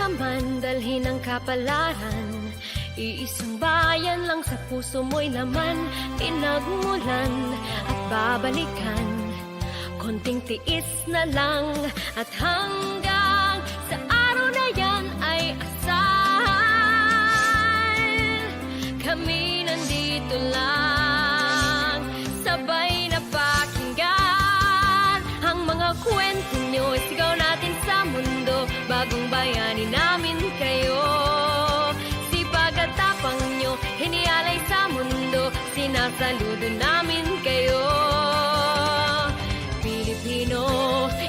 ka man dalhin ng kapalaran, iisang bayan lang sa puso mo'y laman, pinagmulan at babalikan. Konting tiis na lang at hanggang sa araw na yan ay asal. Kami nandito lang, sabay na pakinggan ang mga kwento nyo, isigaw natin sa mundo, bagong bayani namin kayo. Sipag at tapang nyo, hinialay sa mundo, sinasaludo namin kayo. Pilipino,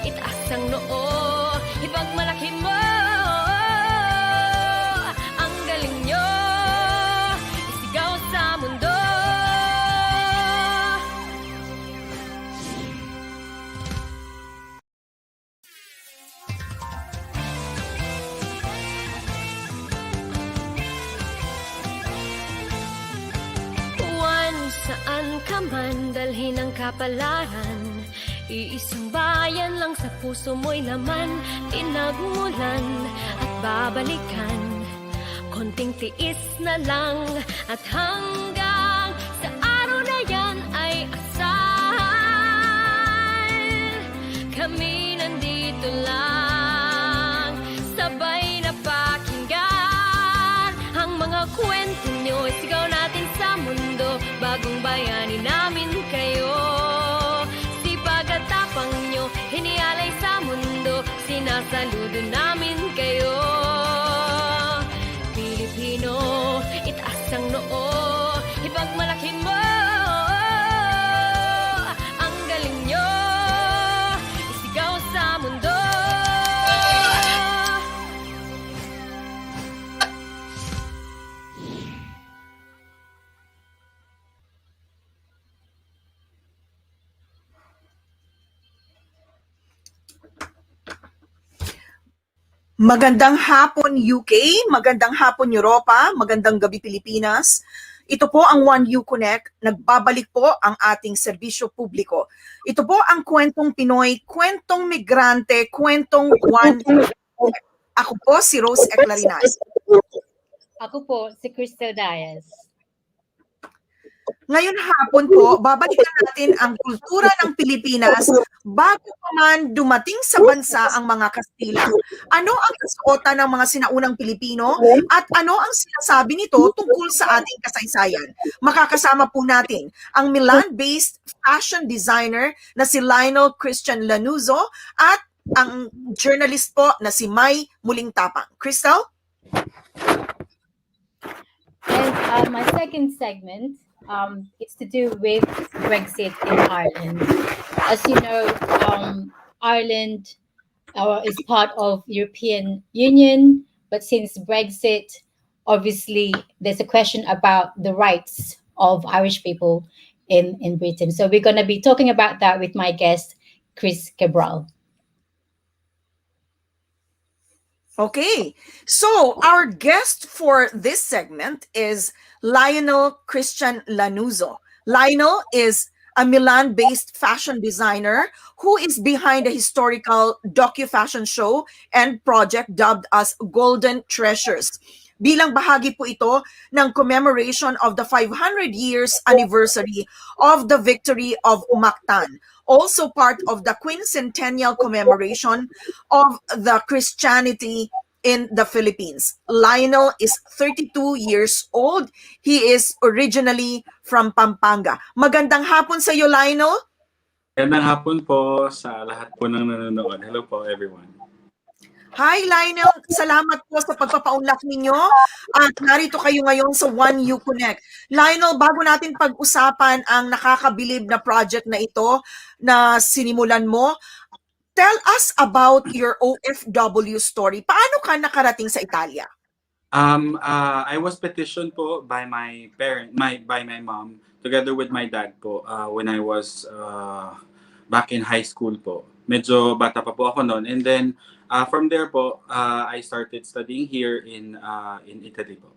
itaas ang noo, ipagmalaki mo ang galing nyo, isigaw sa mundo. Juan, saan ka man dalhin ang kapalaran, iisang bayan lang sa puso mo'y laman, pinagmulan at babalikan. Konting tiis na lang at hanggang sa araw na yan ay asal. Kami nandito lang, sabay na pakinggan ang mga kwento nyo, isigaw natin sa mundo, bagong bayani namin kayo. Tapang nyo, hinialay sa mundo, sinasaludo namin kayo. Pilipino, itaas ang noo, ipagmalaki mo ang galing nyo, isigaw sa mundo. Magandang hapon UK, magandang hapon Europa, magandang gabi Pilipinas. Ito po ang JUANEUKONEK, nagbabalik po ang ating serbisyo publiko. Ito po ang kwentong Pinoy, kwentong migrante, kwentong Juan. Ako po si Rose Eclarinal. Ako po si Crystal Dias. Ngayon hapon po, babalikan natin ang kultura ng Pilipinas bago pa man dumating sa bansa ang mga Kastila. Ano ang kasuotan ng mga sinaunang Pilipino at ano ang sinasabi nito tungkol sa ating kasaysayan? Makakasama po natin ang Milan-based fashion designer na si Lionell Christian Lanuzo at ang journalist po na si Mye Mulingtapang. Crystal? And my second segment, it's to do with Brexit in Ireland. As you know, Ireland is part of European Union, but since Brexit, obviously there's a question about the rights of Irish people in Britain. So we're going to be talking about that with my guest, Chris Quebral. Okay, so our guest for this segment is Lionell Christian Lanuzo. Lionell is a Milan-based fashion designer who is behind a historical docu-fashion show and project dubbed as Golden Treasures. Bilang bahagi po ito ng commemoration of the 500 years anniversary of the victory of Mactan. Also part of the quincentennial commemoration of the Christianity in the Philippines. Lionell is 32 years old. He is originally from Pampanga. Magandang hapon sa iyo, Lionell. Magandang hapon po sa lahat po ng nanonood. Hello po, everyone. Hi, Lionell. Salamat po sa pagpapaunlak ninyo. At narito kayo ngayon sa JUANEUKONEK. Lionell, bago natin pag-usapan ang nakakabilib na project na ito na sinimulan mo, tell us about your OFW story. Paano ka nakarating sa Italia? I was petitioned po by my mom together with my dad po when I was back in high school po. Medyo bata pa po ako noon, and then from there po I started studying here in Italy po.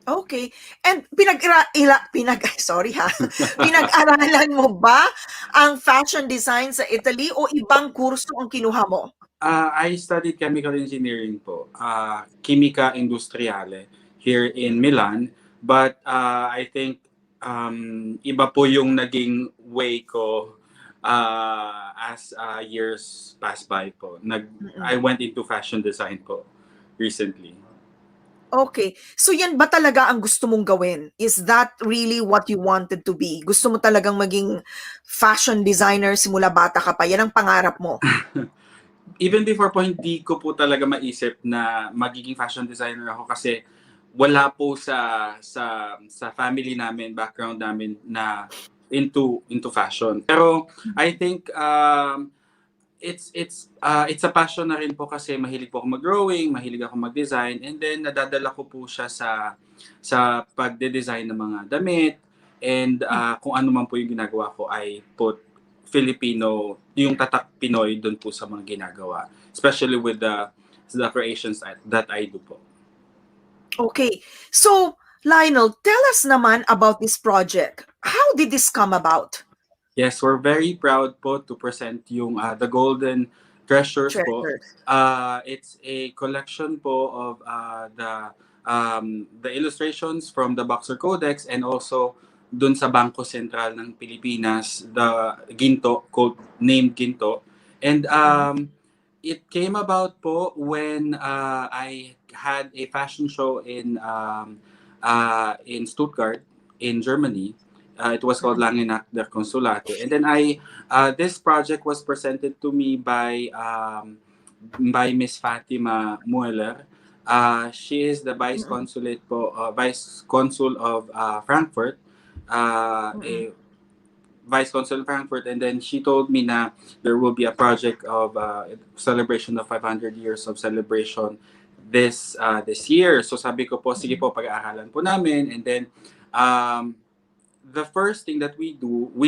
Okay. And sorry ha. Pinag-aralan mo ba ang fashion design sa Italy o ibang kurso ang kinuha mo? I studied chemical engineering po, Chimica Industriale here in Milan. But I think iba po yung naging way ko as years pass by po. I went into fashion design po recently. Okay. So yan ba talaga ang gusto mong gawin? Is that really what you wanted to be? Gusto mo talagang maging fashion designer simula bata ka pa? Yan ang pangarap mo? Even before po, hindi ko po talaga maisip na magiging fashion designer ako kasi wala po sa family namin, background namin na into fashion. Pero I think it's a passion na rin po kasi mahilig po ako mag-drawing, mahilig ako mag-design, and then nadadala ko po siya sa pagde-design ng mga damit, and kung ano man po yung ginagawa ko ay put Filipino, yung tatak Pinoy doon po sa mga ginagawa, especially with the creations that I do po. Okay. So, Lionel, tell us naman about this project. How did this come about? Yes, we're very proud po to present yung the Golden Treasures po. It's a collection po of the illustrations from the Boxer Codex and also dun sa Bangko Sentral ng Pilipinas, the ginto, named ginto. And it came about po when I had a fashion show in Stuttgart, in Germany. It was called Langenak der Consulate. And then this project was presented to me by Miss Fatima Mueller. She is the vice consul of Frankfurt. Vice Consul in Frankfurt, and then she told me na there will be a project of celebration of 500 years of celebration this year. So sabi ko po, sige po, pag-aaralan po namin. And then the first thing that we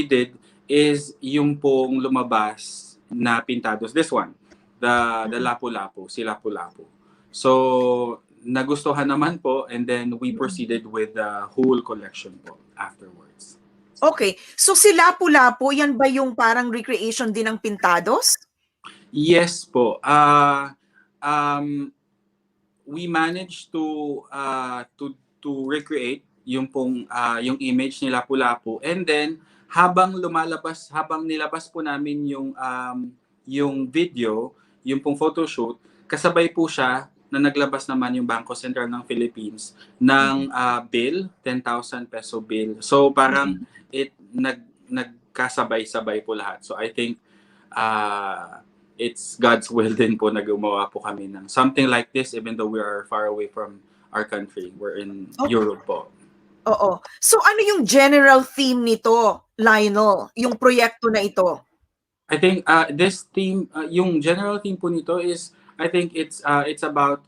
did is yung pong lumabas na pintados. This one, the lapu-lapu, si lapu-lapu. So nagustuhan naman po, and then we proceeded with the whole collection po afterwards. Okay. So si lapu-lapu, yan ba yung parang recreation din ng pintados? Yes po. We managed to recreate yung pong yung image ni Lapu-Lapu, and then habang nilabas po namin yung video, yung pong photoshoot, kasabay po siya na naglabas naman yung Bangko Sentral ng Philippines ng bill, 10,000 peso bill. So parang nagkasabay-sabay po lahat. So I think it's God's will din po na gumawa po kami ng something like this, even though we are far away from our country. We're in Europe po. Oo. So ano yung general theme nito, Lionel, yung proyekto na ito? I think this theme, yung general theme po nito is, I think it's about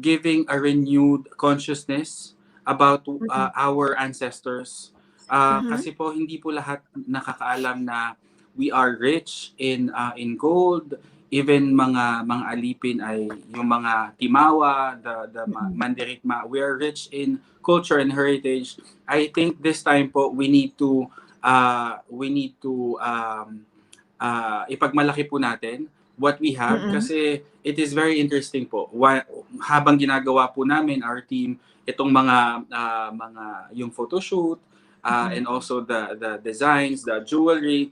giving a renewed consciousness about our ancestors. Kasi po hindi po lahat nakakaalam na we are rich in gold. Even mga alipin ay yung mga timawa, the mandirigma. We are rich in culture and heritage. I think this time po we need to ipagmalaki po natin what we have, kasi it is very interesting po. Habang ginagawa po namin, our team, itong mga yung photoshoot, and also the designs, the jewelry,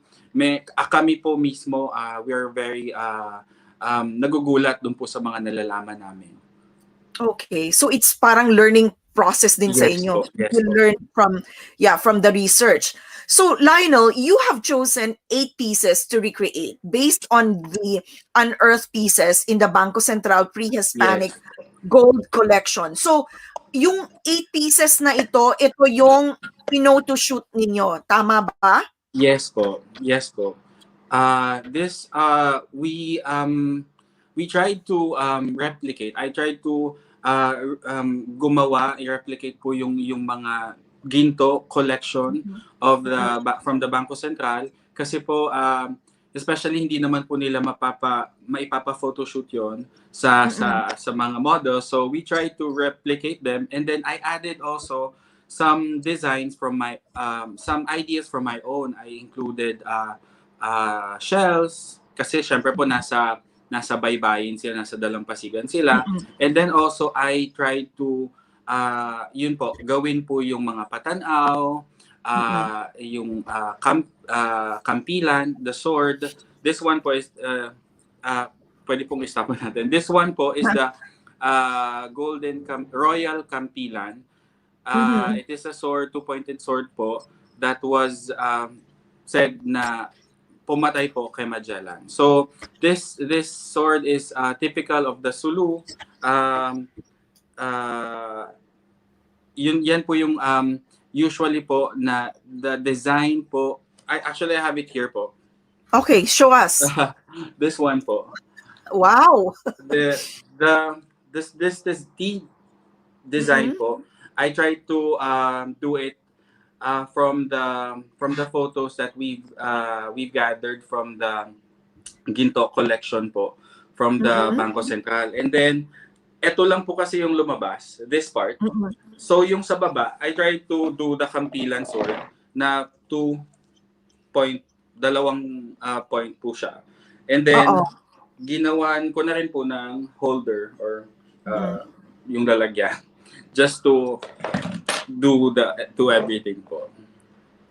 kami po mismo, we are very nagugulat dun po sa mga nalalaman namin. Okay. So it's parang learning process din sa inyo. Yes You learn from the research. So Lionel, you have chosen 8 pieces to recreate based on the unearthed pieces in the Bangko Sentral Pre-Hispanic Gold Collection. So yung 8 pieces na ito yung photo-shoot ninyo. Tama ba? Yes po. This we tried to replicate. I tried to i-replicate po yung mga ginto collection of from the Bangko Sentral, kasi po especially hindi naman po nila maipapa-photoshoot yon sa mga models. So we try to replicate them, and then I added also some designs from my some ideas from my own. I included shells kasi syempre po nasa baybayin sila, nasa dalampasigan sila. And then also I tried to yun po, gawin po yung mga patanaw, yung kampilan, the sword. This one po is pwede pong istop natin. This one po is the royal kampilan. It is a sword, two-pointed sword po that was said na pumatay po kay Magellan. So this sword is typical of the Sulu. Yan po yung usually po na the design po. I have it here po. Okay, show us. This one po. Wow. This design po. I tried to do it from the photos that we've gathered from the Ginto collection po, from the Bangko Sentral. And then ito lang po kasi yung lumabas, this part. So yung sa baba, I tried to do the kampilan sword na 2-point po siya. And then ginawan ko na rin po ng holder or yung lalagyan just to do everything po.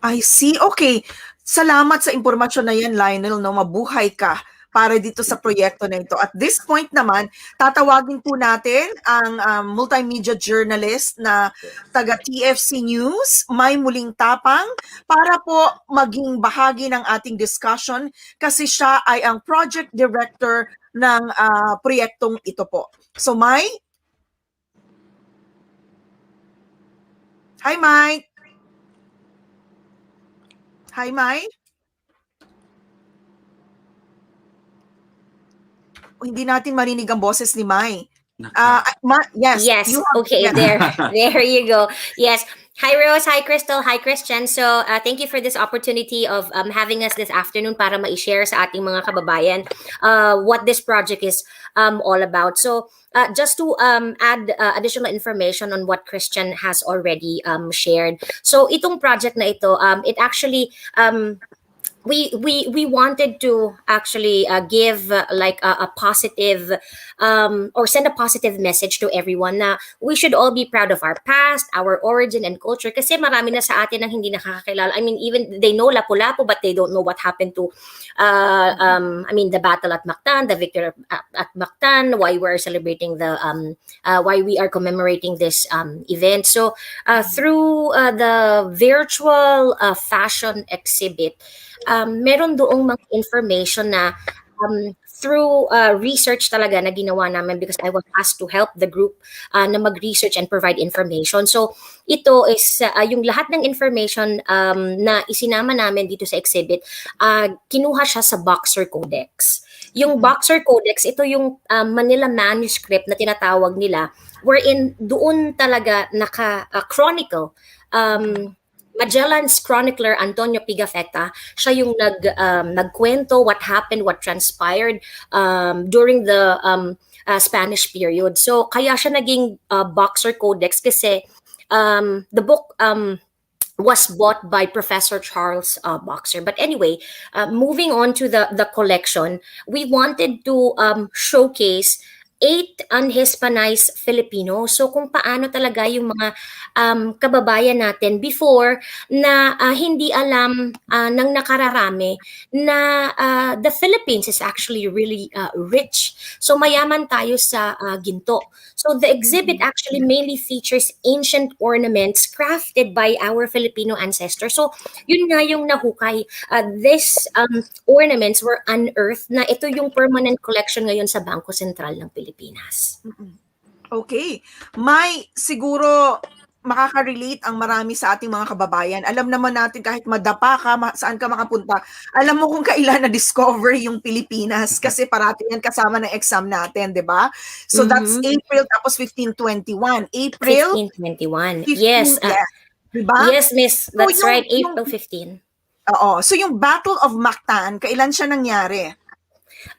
I see. Okay. Salamat sa impormasyon na yan, Lionel, no? Mabuhay ka para dito sa proyekto na ito. At this point naman, tatawagin po natin ang multimedia journalist na taga TFC News, Mye Mulingtapang, para po maging bahagi ng ating discussion kasi siya ay ang project director ng proyektong ito po. So, Mye? Hi, Mye. Hi, Mye. Hindi natin marinig ang boses ni Mye. Yes. Yes. Okay. There you go. Yes. Hi, Rose. Hi, Crystal. Hi, Christian. So, thank you for this opportunity of having us this afternoon para ma-share sa ating mga kababayan what this project is all about. So, just to add additional information on what Christian has already shared. So, itong project na ito, it actually we wanted to actually give like a positive or send a positive message to everyone na we should all be proud of our past, our origin and culture kasi marami na sa atin ang hindi nakakakilala. I mean, even they know Lapu-Lapu but they don't know what happened to the battle at Mactan, the victory at Mactan, why we're celebrating why we are commemorating this event. So through the virtual fashion exhibit, meron doong mga information na through research talaga na ginawa namin because I was asked to help the group na mag-research and provide information. So ito is yung lahat ng information na isinama namin dito sa exhibit, kinuha siya sa Boxer Codex. Yung Boxer Codex, ito yung Manila manuscript na tinatawag nila wherein doon talaga naka-chronicle Magellan's chronicler Antonio Pigafetta, siya yung nagkwento what happened, what transpired during the Spanish period. So kaya siya naging Boxer Codex kasi the book was bought by Professor Charles Boxer. But anyway, moving on to the collection, we wanted to showcase 8 unhispanized Filipino. So kung paano talaga yung mga kababayan natin before na hindi alam ng nakararami na the Philippines is actually really rich. So mayaman tayo sa ginto. So the exhibit actually mainly features ancient ornaments crafted by our Filipino ancestors. So yun nga yung nahukay. These ornaments were unearthed na ito yung permanent collection ngayon sa Bangko Sentral ng Pilipinas. Okay. May siguro makaka-relate ang marami sa ating mga kababayan. Alam naman natin kahit madapa ka, saan ka makapunta, alam mo kung kailan na-discover yung Pilipinas kasi parati yan kasama ng exam natin, di ba? So that's April tapos 1521. April 1521. 15, Yes. diba? Yes, Miss. That's right. April 15. Oo. So yung Battle of Mactan, kailan siya nangyari?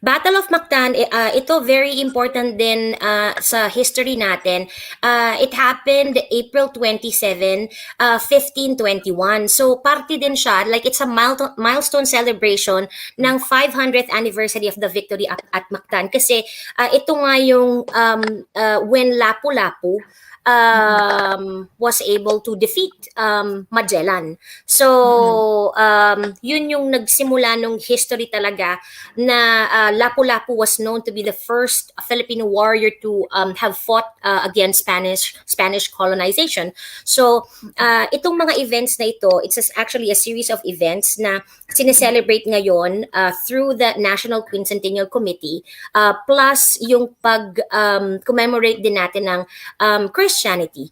Battle of Mactan, ito very important din sa history natin. It happened April 27, 1521. So parte din siya, like it's a milestone celebration ng 500th anniversary of the victory at Mactan. Kasi ito nga yung when Lapu-Lapu was able to defeat Magellan. So, yun yung nagsimula nung history talaga na Lapu-Lapu was known to be the first Filipino warrior to have fought against Spanish colonization. So, itong mga events na ito, actually a series of events na sineselebrate ngayon through the National Quincentennial Committee plus yung commemorate din natin ng Christianity.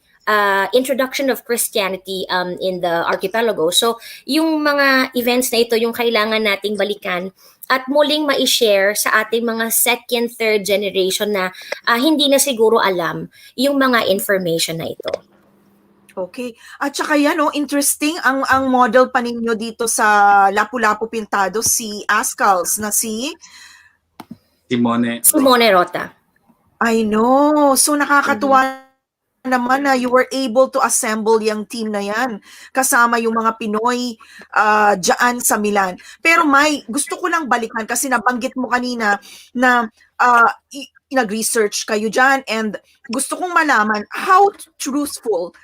Introduction of Christianity in the archipelago. So, yung mga events na ito, yung kailangan nating balikan at muling ma-share sa ating mga second, third generation na hindi na siguro alam yung mga information na ito. Okay. At saka yan, interesting ang model pa ninyo dito sa Lapu-Lapu Pintado, si Ascals na si Simone Rota. I know. So nakakatuwa naman na you were able to assemble yung team na yan kasama yung mga Pinoy dyan sa Milan. Pero May, gusto ko lang balikan kasi nabanggit mo kanina na nag-research kayo dyan and gusto kong malaman how truthful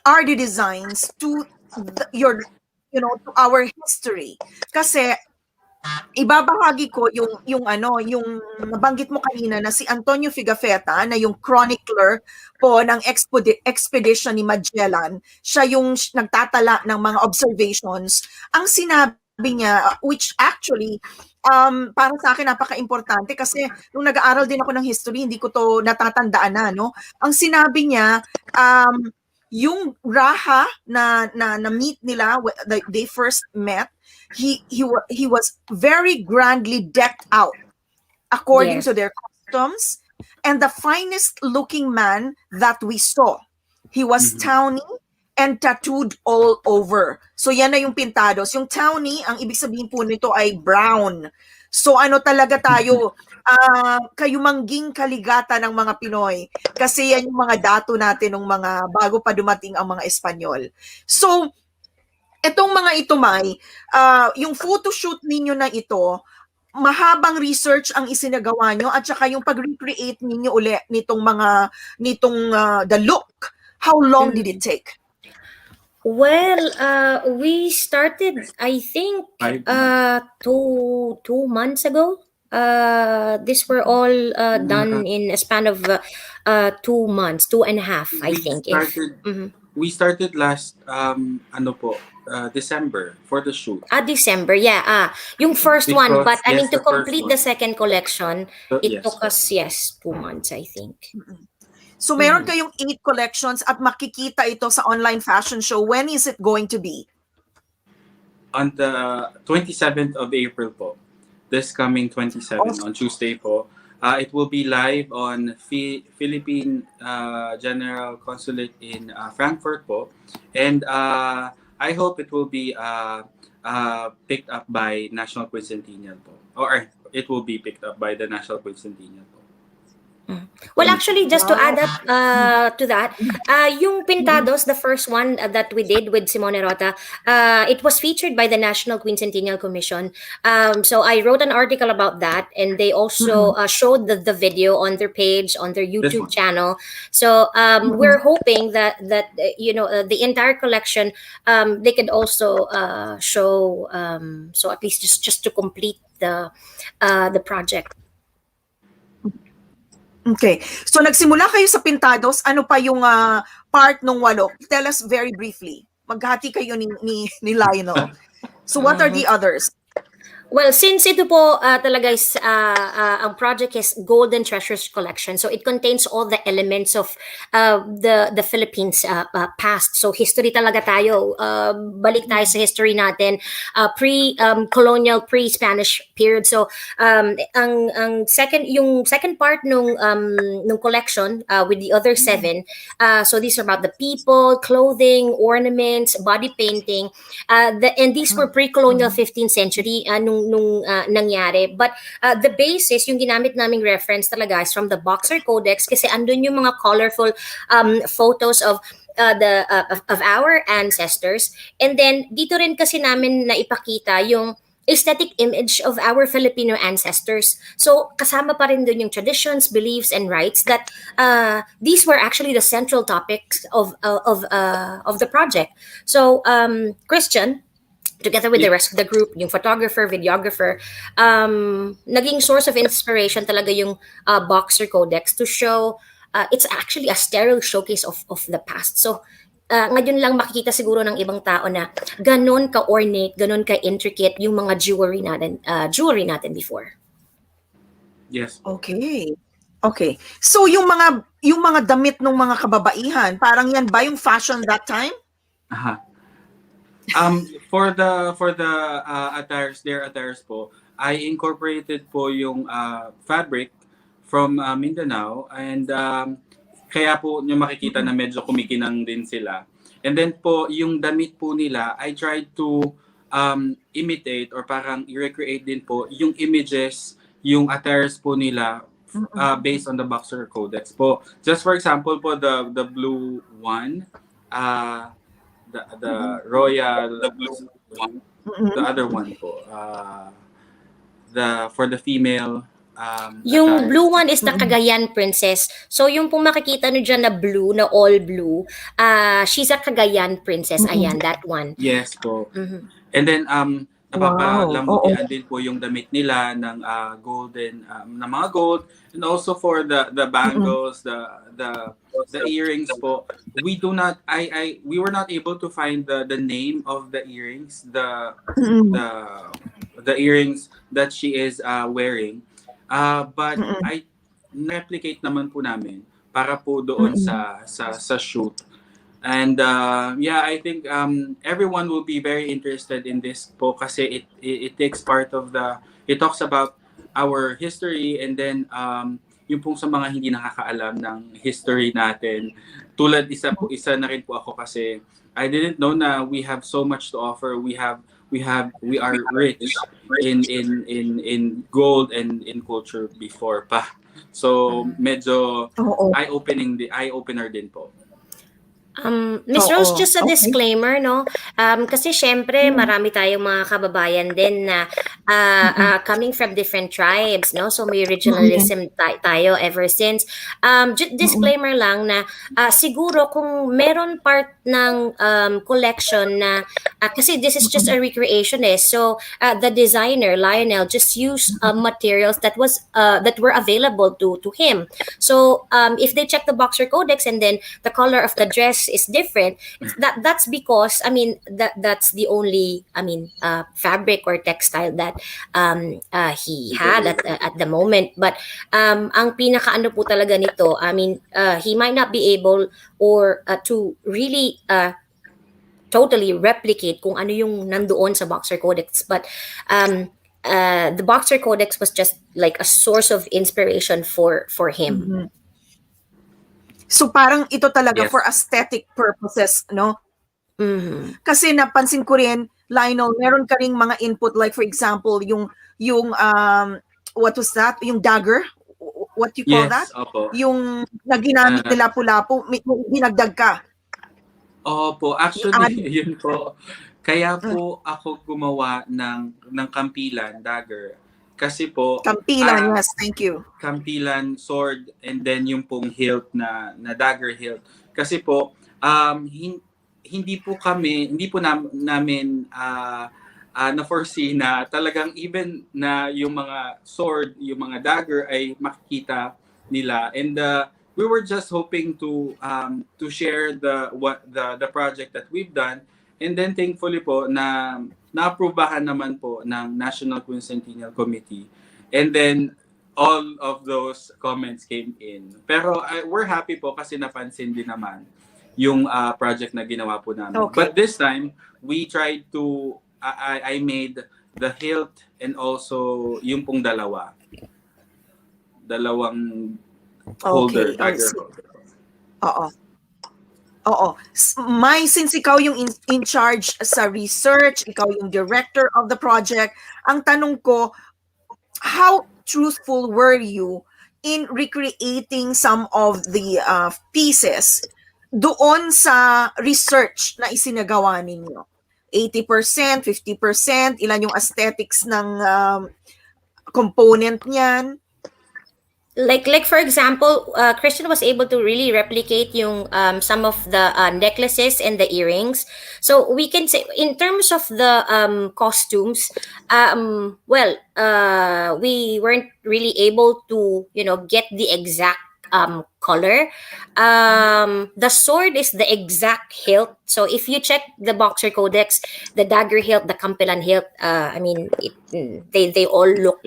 are the designs to to our history. Kasi ibabahagi ko yung nabanggit mo kanina na si Antonio Figafetta na yung chronicler po ng expedition ni Magellan. Siya yung nagtatala ng mga observations. Ang sinabi niya, which actually para sa akin napaka-importante kasi nung nag-aaral din ako ng history, hindi ko to natatandaan na, no? Ang sinabi niya, yung Raha na meet nila, they first met, he was very grandly decked out according to their customs, and the finest looking man that we saw. He was tawny and tattooed all over. So yan na yung pintados. Yung tawny, ang ibig sabihin po nito ay brown. So ano talaga tayo, kayumangging kaligata ng mga Pinoy. Kasi yan yung mga dato natin ng mga bago pa dumating ang mga Espanyol. So, etong mga ito, May, yung photoshoot ninyo na ito, mahabang research ang isinagawa nyo at saka yung pag-recreate ninyo uli nitong the look. How long did it take? Well, we started, I think, 2 months ago. These were all done in a span of 2 months, 2.5, I think. We started last December for the shoot. December, yeah. Yung first one, but I mean to the complete first the second collection, it took us 2 months, I think. So meron kayong 8 collections at makikita ito sa online fashion show. When is it going to be? On the 27th of April po. This coming 27 on Tuesday po. It will be live on Philippine General Consulate in Frankfurt po. And I hope it will be picked up by National Quincentennial po. Or it will be picked up by the National Quincentennial po. Well, actually, just to add up to that, yung Pintados, the first one that we did with Simone Rota, it was featured by the National Quincentennial Commission. So I wrote an article about that, and they also showed the video on their page, on their YouTube channel. So we're hoping that the entire collection they could also show. So at least just to complete the project. Okay. So nagsimula kayo sa Pintados, ano pa yung part nung 8? Tell us very briefly. Maghati kayo ni Lionel. So what are the others? Well, since ito po talaga is ang project is Golden Treasures Collection, so it contains all the elements of the Philippines past. So history talaga tayo. Balik tayo sa history natin, pre-colonial, pre-Spanish period. So ang second part nung collection with the other seven. So these are about the people, clothing, ornaments, body painting, and these were pre-colonial 15th century nung nangyari. But the basis, yung ginamit naming reference talaga is from the Boxer Codex kasi andun yung mga colorful photos of of our ancestors. And then dito rin kasi namin naipakita yung aesthetic image of our Filipino ancestors. So kasama pa rin dun yung traditions, beliefs, and rites that these were actually the central topics of the project. So Christian, together with the rest of the group, yung photographer, videographer, naging source of inspiration talaga yung Boxer Codex to show it's actually a sterile showcase of the past. So, ngayon lang makikita siguro ng ibang tao na ganon ka-ornate, ganon ka-intricate yung mga jewelry natin before. Yes. Okay. Okay. So yung mga damit ng mga kababaihan, parang yan ba yung fashion that time? Aha. For the attires, their attires po, I incorporated po yung fabric from Mindanao, and kaya po yung makikita na medyo kumikinang din sila. And then po yung damit po nila, I tried to imitate or parang i-recreate din po yung images, yung attires po nila based on the Boxer Codex po. Just for example po, the blue one, the royal, the blue one, the other one po, for the female. Yung attire. blue one is the Cagayan princess. So yung pong makikita nyo dyan na blue, na all blue, she's a Cagayan princess. Ayan, that one. Yes po. Mhm. And then napapalamutian Oo. din po yung damit nila ng golden, na mga gold, and also for the bangles, the earrings po. We were not able to find the name of the earrings, the earrings that she is wearing. But I replicate naman po namin para po doon sa shoot. And yeah, I think everyone will be very interested in this po kasi it takes part of it talks about our history, and then yung pong sa mga hindi nakakaalam ng history natin. Tulad isa na rin po ako kasi I didn't know na we have so much to offer. We are rich in gold and in culture before pa. So medyo eye-opener din po. Miss Rose, Oo. just a Okay. disclaimer, no? Kasi syempre, marami tayong mga kababayan din na coming from different tribes, no? So may regionalism tayo ever since. Disclaimer lang na siguro kung meron part ng collection na kasi this is just a recreation so the designer Lionel just used materials that were available to him. So if they check the Boxer Codex and then the color of the dress is different, that's because that's the only fabric or textile that he had at the moment. But ang pinakaano po talaga nito, he might not be able or to really totally replicate kung ano yung nandoon sa Boxer Codex, but the Boxer Codex was just like a source of inspiration for him. So parang ito talaga Yes. for aesthetic purposes, no? Mhm. Kasi napansin ko rin, Lionel, meron ka ring mga input, like for example, yung what was that? Yung dagger? What you call that? Yes, opo. Yung na ginamit nila Lapu-Lapu, may dinagdag ka. Opo, actually, yun po. Kaya po ako gumawa ng kampilan, dagger. Kasi po, Kampilan, yes, thank you. kampilan, sword, and then yung pong hilt na dagger hilt. Kasi po, hindi po namin na-foresee na talagang even na yung mga sword, yung mga dagger ay makikita nila. And we were just hoping to share the project that we've done, And then thankfully po na naaprubahan naman po ng National Quincentennial Committee. And then all of those comments came in. Pero we're happy po kasi napansin din naman yung project na ginawa po namin. Okay. But this time, we tried to, I made the hilt and also yung pong dalawang holder. Okay. Dagger holder. Oo. Oo. Since ikaw yung in charge sa research, ikaw yung director of the project, ang tanong ko, how truthful were you in recreating some of the pieces doon sa research na isinagawa ninyo? 80%, 50%, ilan yung aesthetics ng component niyan? Like for example, Christian was able to really replicate yung some of the necklaces and the earrings. So we can say in terms of the costumes, we weren't really able to get the exact color. The sword is the exact hilt. So if you check the Boxer Codex, the dagger hilt, the Kampilan hilt, they all look,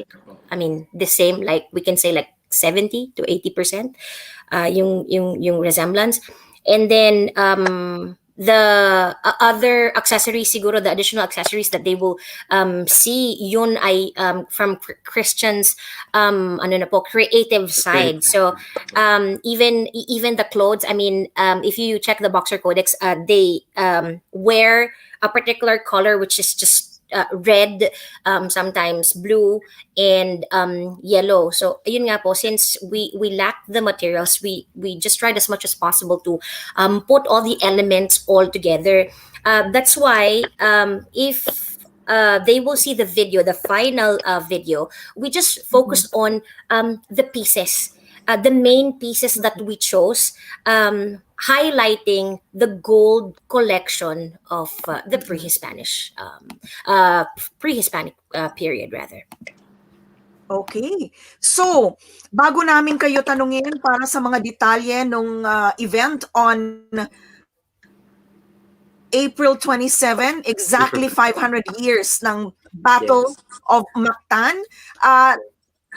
the same. Like we can say like 70 to 80% yung resemblance. And then the other accessories, siguro the additional accessories that they will see, yun ay from Christian's creative side. So even the clothes, if you check the Boxer Codex, they wear a particular color which is just red, sometimes blue, and yellow. So yun nga po, since we lack the materials, we just tried as much as possible to put all the elements all together. That's why if they will see the video, the final video, we just focused on the pieces, the main pieces that we chose, highlighting the gold collection of the pre-Hispanic period rather. Okay. So, bago namin kayo tanungin para sa mga detalye nung event on April 27, exactly 500 years ng Battle of Mactan,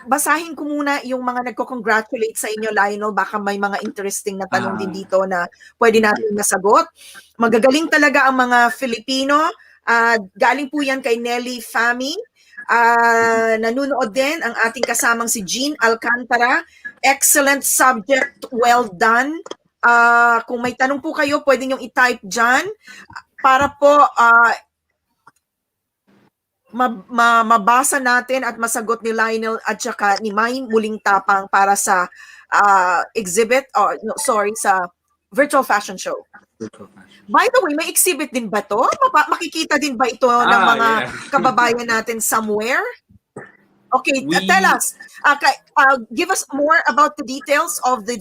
basahin ko muna yung mga nagko-congratulate sa inyo, Lionel. Baka may mga interesting na tanong din dito na pwede natin nasagot. Magagaling talaga ang mga Filipino. Galing po yan kay Nelly Fami. Nanunood din ang ating kasamang si Jean Alcantara. Excellent subject. Well done. Kung may tanong po kayo, pwede nyo i-type dyan para po mabasa natin at masagot ni Lionel at saka ni Mye Mulingtapang para sa exhibit, sa virtual fashion show. By the way, may exhibit din ba to? Makikita din ba ito ng mga kababayan natin somewhere? Okay, tell us. Give us more about the details of the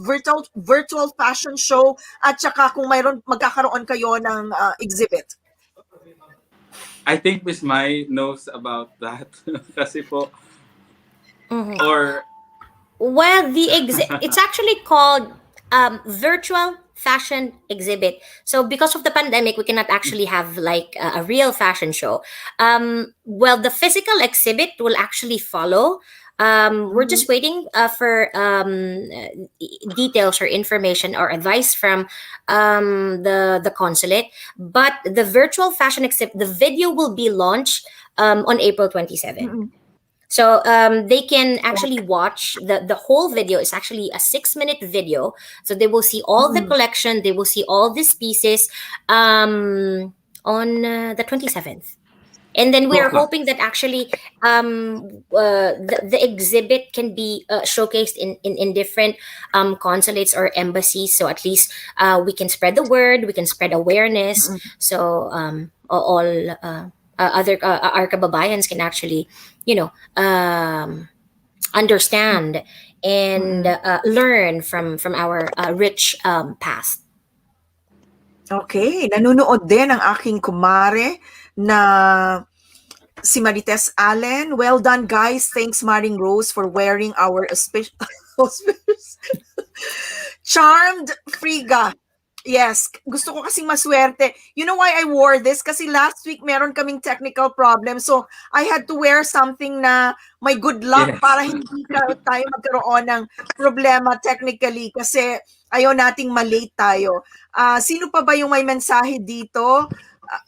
virtual fashion show at saka kung magkakaroon kayo ng exhibit. I think Miss Mye knows about that. Kasi po, or... Well, it's actually called virtual fashion exhibit. So because of the pandemic, we cannot actually have like a real fashion show. The physical exhibit will actually follow. We're just waiting for details or information or advice from the consulate. But the virtual fashion exhibit, the video will be launched on April 27. So they can actually watch the whole video. Is actually a 6-minute video. So they will see all the collection. They will see all these pieces on the 27th. And then we are hoping that actually the exhibit can be showcased in different consulates or embassies. So at least we can spread the word, we can spread awareness. So all other our kababayans can actually, understand and learn from our rich past. Okay, nanonood din ang aking kumare na si Marites Allen. Well done, guys. Thanks, Maring Rose, for wearing our Charmed Friga. Yes, gusto ko kasing maswerte. You know why I wore this? Kasi last week meron kaming technical problem. So, I had to wear something na may good luck Yes. para hindi tayo magkaroon ng problema technically kasi ayaw nating malate tayo. Sino pa ba yung may mensahe dito?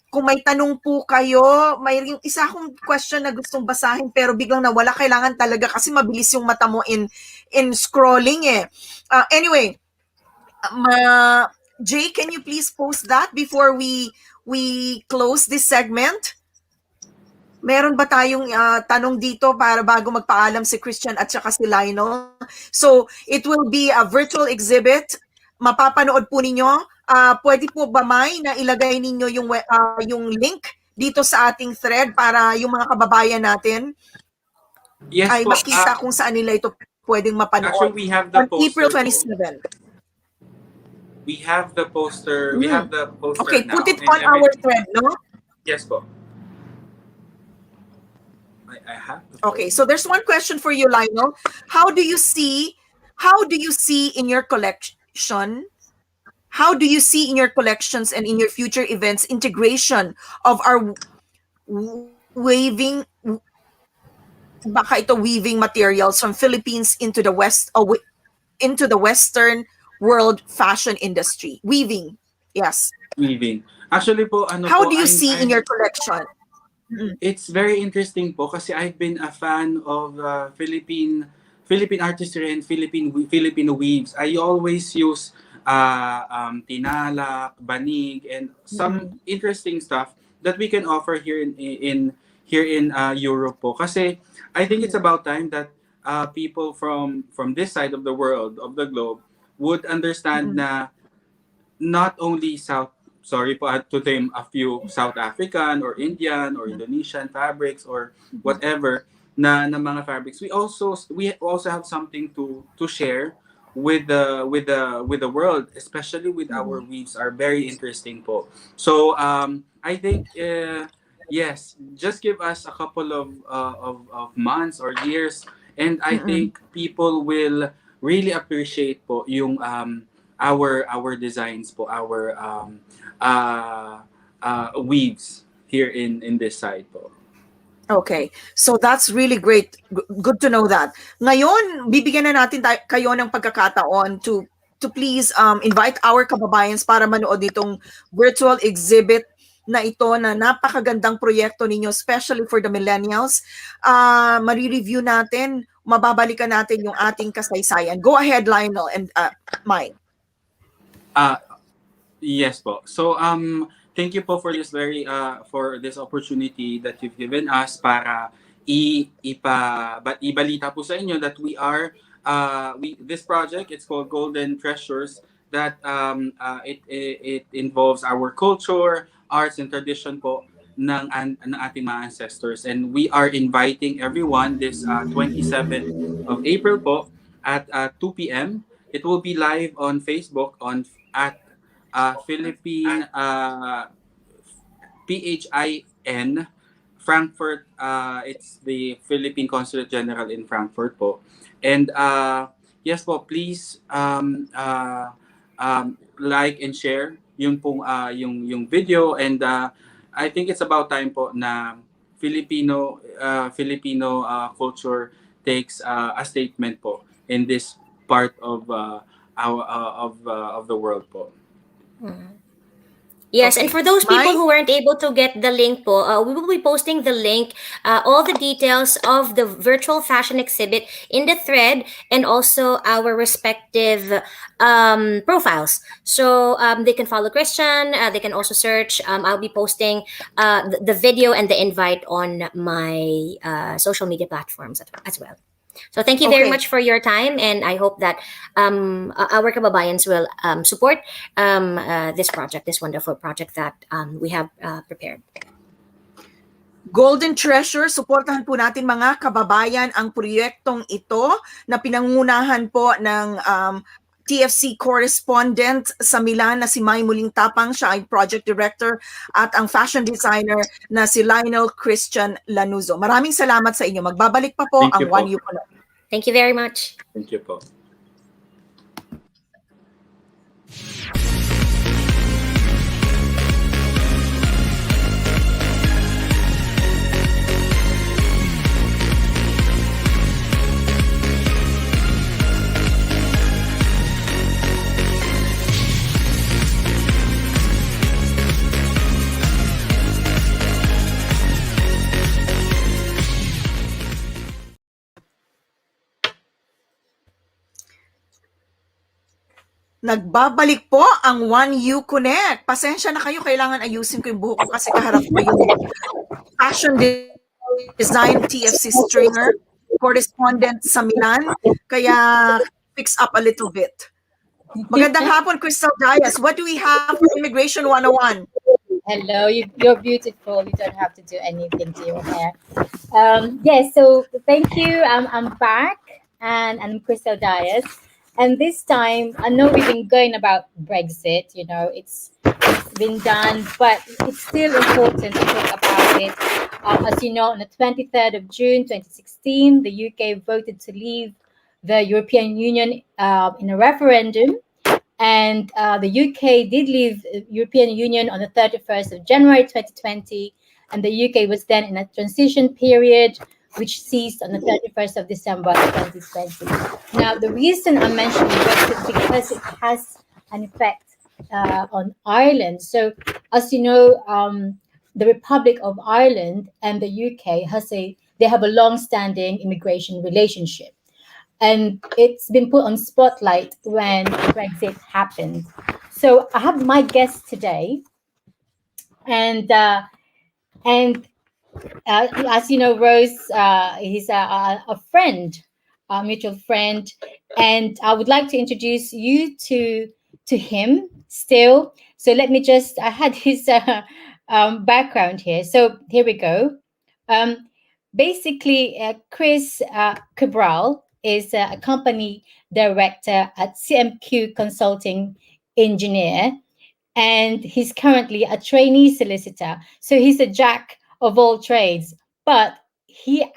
Kung may tanong po kayo, may isa akong question na gustong basahin pero biglang nawala. Kailangan talaga kasi mabilis yung mata mo in scrolling eh. Anyway, Jay, can you please post that before we close this segment? Meron ba tayong tanong dito para bago magpaalam si Christian at saka si Lionel? So, it will be a virtual exhibit. Mapapanood po ninyo. Pwede po ba, May, na ilagay ninyo yung link dito sa ating thread para yung mga kababayan natin Yes ay po. makita kung saan nila ito pwedeng mapanood. Actually, we have the on April poster. 27. We have the poster. We have the poster Okay, now. put it and on our everything. thread, no? Yes po. I have. Okay, so there's one question for you, Lionel. How do you see in your collection? How do you see in your collections and in your future events integration of our weaving materials from Philippines into the Western world fashion industry? Weaving. Yes. Weaving. Actually po, How do you see in your collection? It's very interesting po kasi I've been a fan of Philippine artistry and Filipino weaves. I always use tinalak, banig, and some interesting stuff that we can offer here in Europe po. Kasi I think it's about time that people from this side of the world, of the globe, would understand na not only sorry po to name a few South African or Indian or Indonesian fabrics or whatever na mga fabrics. We also have something to share with the world, especially with our weaves are very interesting po. So I think yes, just give us a couple of months or years and I think people will really appreciate po yung our designs po, our weaves here in this side po. Okay. So that's really great. Good to know that. Ngayon, bibigyan na natin kayo ng pagkakataon to please invite our kababayans para manood nitong virtual exhibit na ito na napakagandang proyekto ninyo, especially for the millennials. Mari-review natin, mababalikan natin yung ating kasaysayan. Go ahead, Lionel and Mike. Yes po. So thank you po for this for this opportunity that you've given us para ibalita po sa inyo that we are this project, it's called Golden Treasures, that it involves our culture, arts and tradition po ng ating mga ancestors, and we are inviting everyone this 27th of April po at 2 p.m. It will be live on Facebook at Philippine PHIN Frankfurt. It's the Philippine Consulate General in Frankfurt po. And yes po, please like and share yung video, and I think it's about time po na Filipino culture takes a statement po in this part of the world po. Yes, Okay. and for those people Mike? who weren't able to get the link po, we will be posting the link, all the details of the virtual fashion exhibit in the thread and also our respective profiles. So they can follow Christian, they can also search. I'll be posting the video and the invite on my social media platforms as well. So thank you very Okay. much for your time, and I hope that our kababayans will support this project, this wonderful project that we have prepared. Golden Treasure, suportahan po natin mga kababayan ang proyektong ito na pinangunahan po ng TFC correspondent sa Milan na si Mye Mulingtapang, siya ay project director, at ang fashion designer na si Lionell Christian Lanuzo. Maraming salamat sa inyo. Magbabalik pa po Thank ang you po. JUANEUKONEK. Thank you very much. Thank you po. Nagbabalik po ang JUANEUKONEK. Pasensya na kayo, kailangan ayusin ko yung buhok ko kasi kaharap ko yung fashion design TFC stringer correspondent sa Milan. Kaya fix up a little bit. Magandang hapon, Crystal Dias. What do we have for Immigration 101? Hello, you're beautiful. You don't have to do anything to your hair. Yes, so thank you. I'm back, and I'm Crystal Dias. And this time, I know we've been going about Brexit. You know, it's been done, but it's still important to talk about it. As you know, on the 23rd of June 2016, the UK voted to leave the European Union in a referendum. And the UK did leave the European Union on the 31st of January 2020. And the UK was then in a transition period, which ceased on the 31st of December 2020. Now, the reason I'm mentioning Brexit is because it has an effect on Ireland. So, as you know, the Republic of Ireland and the UK they have a long-standing immigration relationship. And it's been put on spotlight when Brexit happened. So I have my guest today, and as you know, Rose, he's a friend, a mutual friend, and I would like to introduce you to him still. So let me just, I had his background here. So here we go. Basically, Chris Quebral is a company director at CMQ Consulting Engineer, and he's currently a trainee solicitor. So he's a jack of all trades, but he's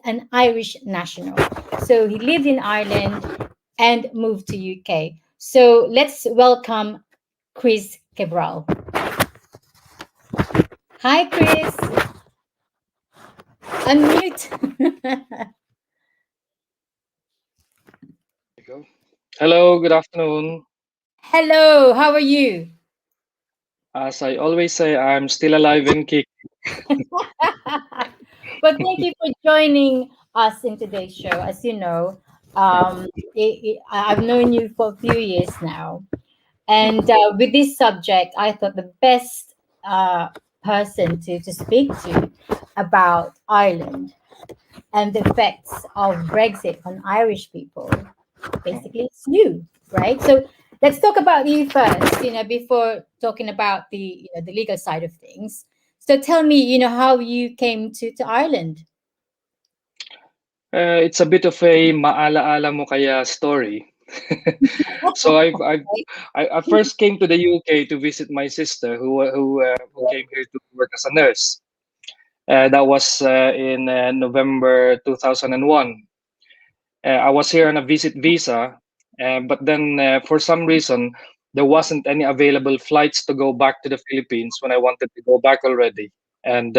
an Irish national. So he lived in Ireland and moved to UK. So let's welcome Chris Quebral. Hi, Chris. Unmute. Hello, good afternoon. Hello, how are you? As I always say, I'm still alive and kicking. Well, thank you for joining us in today's show. As you know, I've known you for a few years now. And with this subject, I thought the best person to speak to about Ireland and the effects of Brexit on Irish people, basically, it's you, right? So let's talk about you first, before talking about the legal side of things. So tell me, how you came to Ireland. It's a bit of a maala-ala mo kaya story. So I first came to the UK to visit my sister who came here to work as a nurse. That was in November 2001. I was here on a visit visa, but then for some reason there wasn't any available flights to go back to the Philippines when I wanted to go back already. And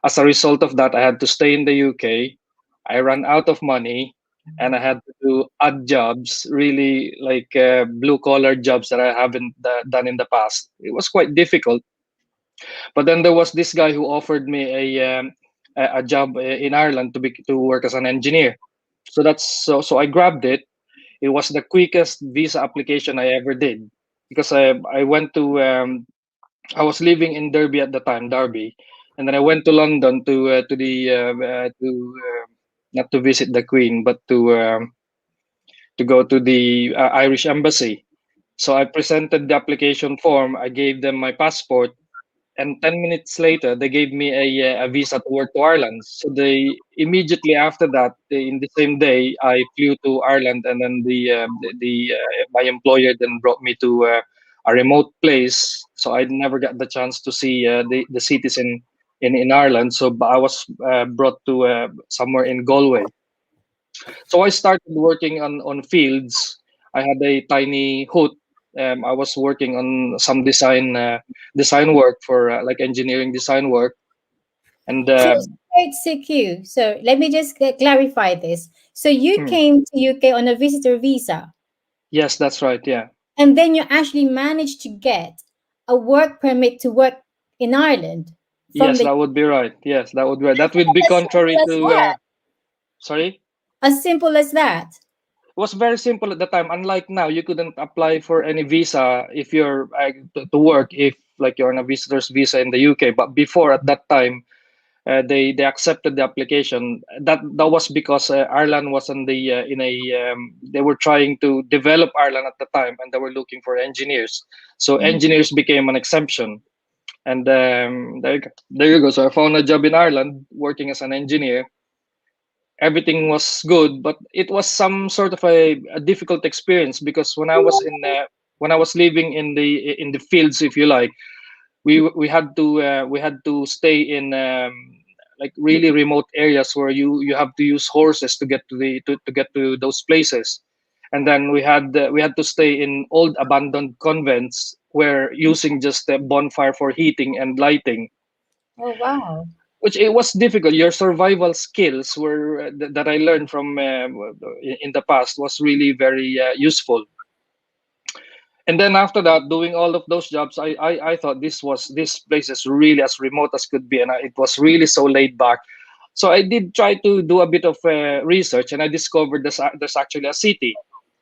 as a result of that, I had to stay in the UK. I ran out of money, and I had to do odd jobs, really like blue collar jobs that I haven't done in the past. It was quite difficult. But then there was this guy who offered me a job in Ireland to work as an engineer. So I grabbed it. It was the quickest visa application I ever did because I went to I was living in Derby at the time, Derby, and then I went to London to not to visit the Queen, but to go to the Irish embassy. So I presented the application form. I gave them my passport, and 10 minutes later they gave me a visa to work to Ireland. So they immediately after that, in the same day, I flew to Ireland, and then my employer then brought me to a remote place. So I never got the chance to see the cities in Ireland. So I was brought to somewhere in Galway. So I started working on fields. I had a tiny hut. I was working on some design work for like engineering design work, and So it's quite secure. So let me just clarify this. So you came to UK on a visitor visa, yes, that's right. Yeah. and then you actually managed to get a work permit to work in Ireland from Yes, that would be right. Yes, that would be right. That would be As simple contrary as to. that. Sorry. As simple as that. was very simple at the time. Unlike now, you couldn't apply for any visa if you're to work if like you're on a visitor's visa in the UK. But before, at that time, they accepted the application. That was because Ireland was on the in a they were trying to develop Ireland at the time, and they were looking for engineers. So engineers became an exemption, and there you go. So I found a job in Ireland working as an engineer. Everything was good, but it was some sort of a difficult experience because when I was living in the fields, if you like, we had to stay in like really remote areas where you have to use horses to get to to get to those places, and then we had to stay in old abandoned convents where using just a bonfire for heating and lighting, Oh, wow. which it was difficult. Your survival skills were that I learned from in the past was really very useful. And then after that, doing all of those jobs, I thought this place is really as remote as could be, and it was really so laid back. So I did try to do a bit of research, and I discovered there's actually a city.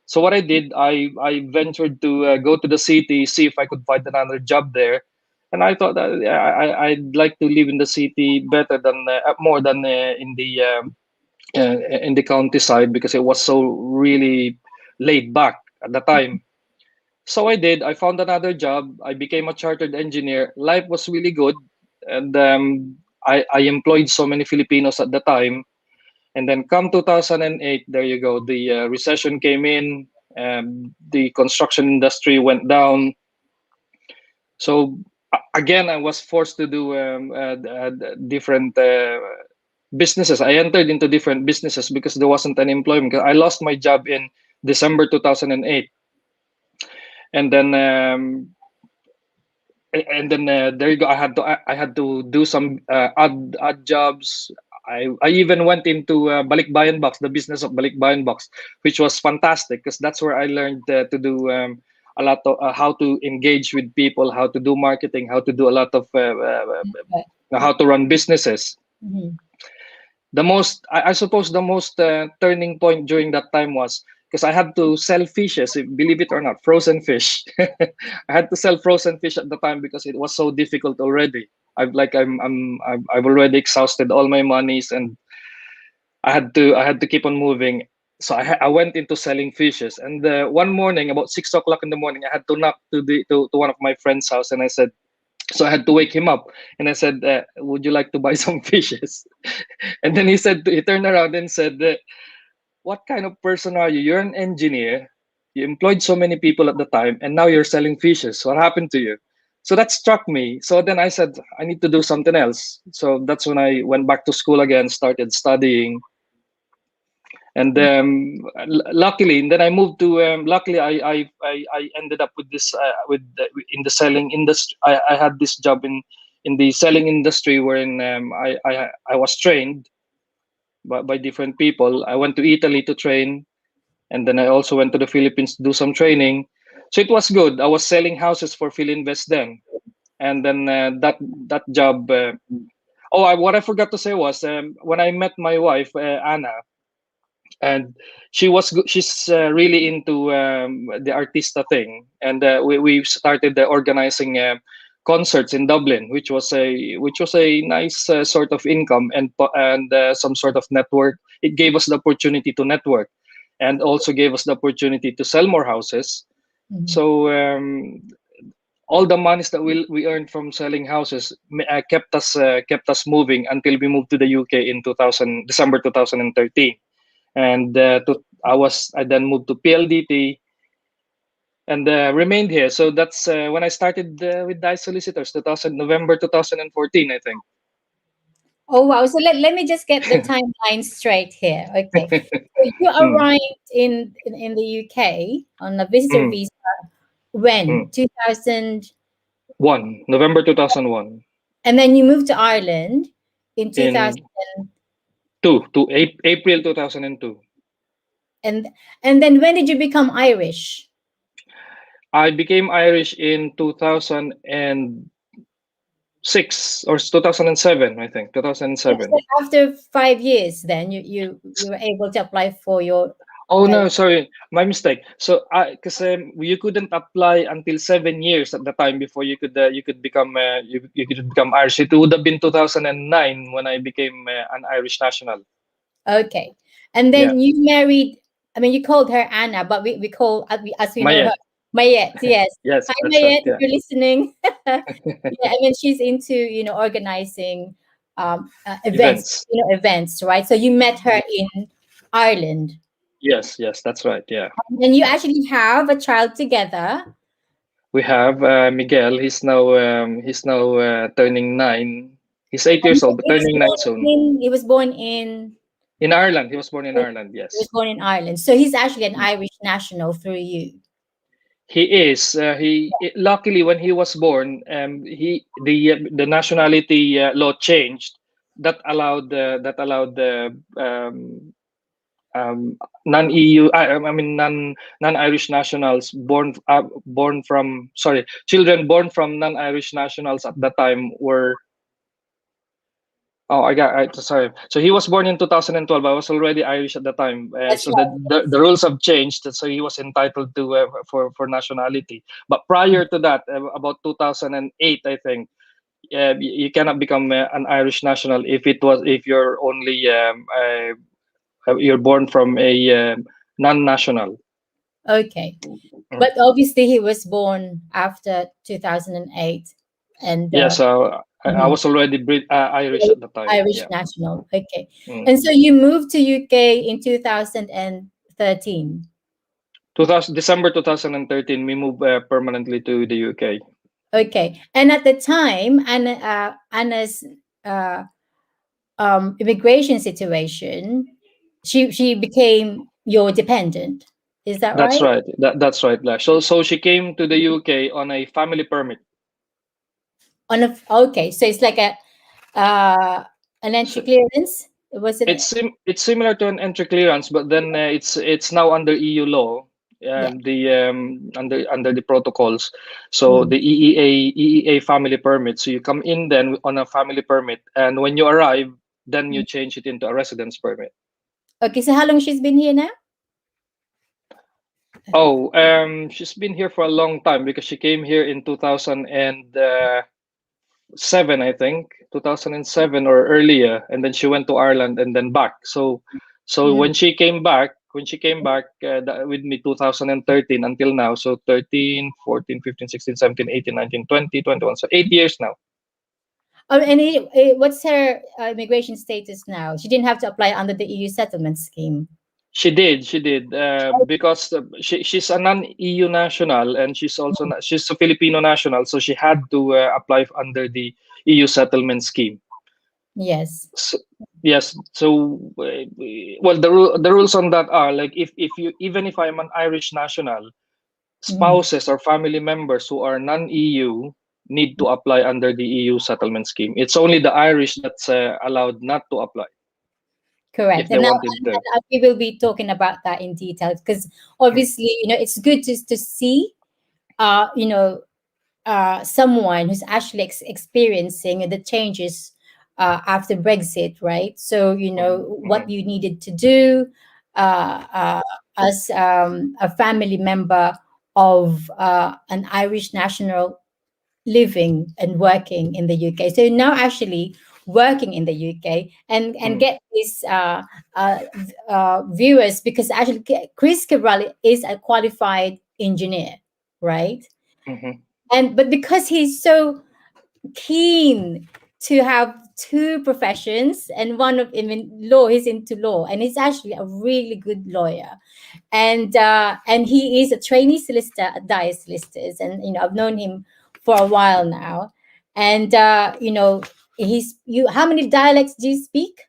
So what I did, I ventured to go to the city, see if I could find another job there, and I thought that I'd like to live in the city better than more than in the countryside because it was so really laid back at the time. So I did. I found another job. I became a chartered engineer. Life was really good, and I employed so many Filipinos at the time. And then come 2008, there you go. The recession came in. The construction industry went down. So again, I was forced to do different businesses. I entered into different businesses because there wasn't any employment. I lost my job in December 2008. And then there you go. I had to do some odd jobs. I even went into Balikbayan Box, the business of Balikbayan Box, which was fantastic because that's where I learned to do a lot of how to engage with people, how to do marketing, how to do a lot of how to run businesses. Mhm. I suppose the most turning point during that time was because I had to sell fishes, believe it or not, frozen fish. I had to sell frozen fish at the time because it was so difficult already. I've already exhausted all my monies, and I had to keep on moving. So I went into selling fishes, and one morning about 6 o'clock in the morning, I had to knock to one of my friend's house, and I said, so I had to wake him up, and I said, "Would you like to buy some fishes?" And then he turned around and said, "What kind of person are you? You're an engineer. You employed so many people at the time, and now you're selling fishes. What happened to you?" So that struck me. So then I said, I need to do something else. So that's when I went back to school again, started studying. And luckily, and then I moved to. Luckily, I ended up with this in the selling industry. I had this job in the selling industry, wherein I was trained by different people. I went to Italy to train, and then I also went to the Philippines to do some training. So it was good. I was selling houses for Milan-based then, and then that job. What I forgot to say was when I met my wife Anna, and she's really into the artista thing, and we started organizing concerts in Dublin, which was a nice sort of income and some sort of network. It gave us the opportunity to network, and also gave us the opportunity to sell more houses. Mhm. So all the monies that we earned from selling houses kept us moving until we moved to the UK in December 2013. And I then moved to PLDT and remained here. So that's when I started with Dias Solicitors, November 2014, I think. Oh, wow. So let me just get the timeline straight here. Okay. So you arrived in the UK on a visitor Mm. visa when? 2000. November 2001. And then you moved to Ireland in 2000. In April 2002. And then when did you become Irish? I became Irish in 2006 or 2007, I think. 2007. So after 5 years, then you were able to apply for your Oh no, sorry, my mistake. So, because you couldn't apply until 7 years at the time before you could become you could become Irish. It would have been 2009 when I became an Irish national. Okay. And Yeah, then you married, I mean, you called her Anna, but we call, as we know her, Mayet. Mayet. Yes. Yes, Hi, that's right. Mayet, if Yeah, you're listening. Yeah, I mean, she's into, organizing events, events. events, right? So you met her in Ireland. Yes, yes, that's right. Yeah, And you actually have a child together. we have Miguel. He's now turning 9. He's 8 years old, but turning 9 soon. He was born in In Ireland, he was born in Ireland. he was Yes. born in Ireland. So he's actually an Mm. Irish national through you. He is. Luckily when he was born, the nationality law changed that allowed the non-EU, I mean non-Irish nationals born from, sorry, children born from non-Irish nationals at that time were. Oh, sorry. So he was born in 2012. I was already Irish at the time. That's So right. the rules have changed. So he was entitled to for nationality. But prior to that, about 2008, I think, you cannot become an Irish national if you're only you're born from a non-national. Okay. Mm. But obviously he was born after 2008 and Yeah. So I mhm, was already Irish at the time. Irish Yeah. national. Okay. Mm. And so you moved to UK in 2013. 2000 December 2013, we moved permanently to the UK. Okay. And at the time, Anna's immigration situation, she became your dependent. Is that That's right? right. That's right, Blash. So she came to the UK on a family permit. Okay, so it's like a an entry So clearance. Was it? it's similar to an entry clearance, but then it's now under EU law, Yeah. under the protocols. So Mm. the EEA family permit. So you come in then on a family permit, and when you arrive, then you change it into a residence permit. Okay, so how long she's been here now? Oh, she's been here for a long time because she came here in 2007, I think, 2007 or earlier, and then she went to Ireland and then back. So Mm. when she came back with me 2013 until now, so 13, 14, 15, 16, 17, 18, 19, 20, 21, so 8 years now. Oh, and what's her immigration status now? She didn't have to apply under the EU settlement scheme. She did, because she's a non-EU national, and she's a Filipino national, so she had to apply under the EU settlement scheme. Yes. So, yes. So, well, the rules on that are like, if you, even if I'm an Irish national, Mhm. spouses or family members who are non-EU need to apply under the EU settlement scheme. It's only the Irish that's allowed not to apply if Correct. they And now wanted to. we will be talking about that in detail because obviously, it's good to see, uh, you know, someone who's actually experiencing the changes after Brexit, right? So, what you needed to do uh, uh, as a family member of an Irish national living and working in the UK. So you're now actually working in the UK and Mm, get these viewers because actually Chris Quebral is a qualified engineer, right? mhm. But because he's so keen to have two professions and one of him in law, he's into law and he's actually a really good lawyer, and he is a trainee solicitor at Dias Solicitors, and I've known him for a while now, and he's you. How many dialects do you speak?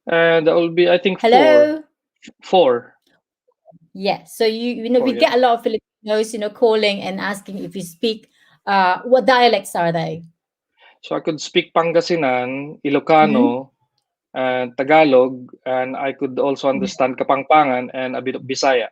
That will be, I think, four. Hello. Four. Yeah, so Four, we yeah. get a lot of Filipinos calling and asking if you speak what dialects are they. So I could speak Pangasinan, Mhm. Ilocano, and Tagalog, and I could also understand Kapampangan and a bit of Bisaya.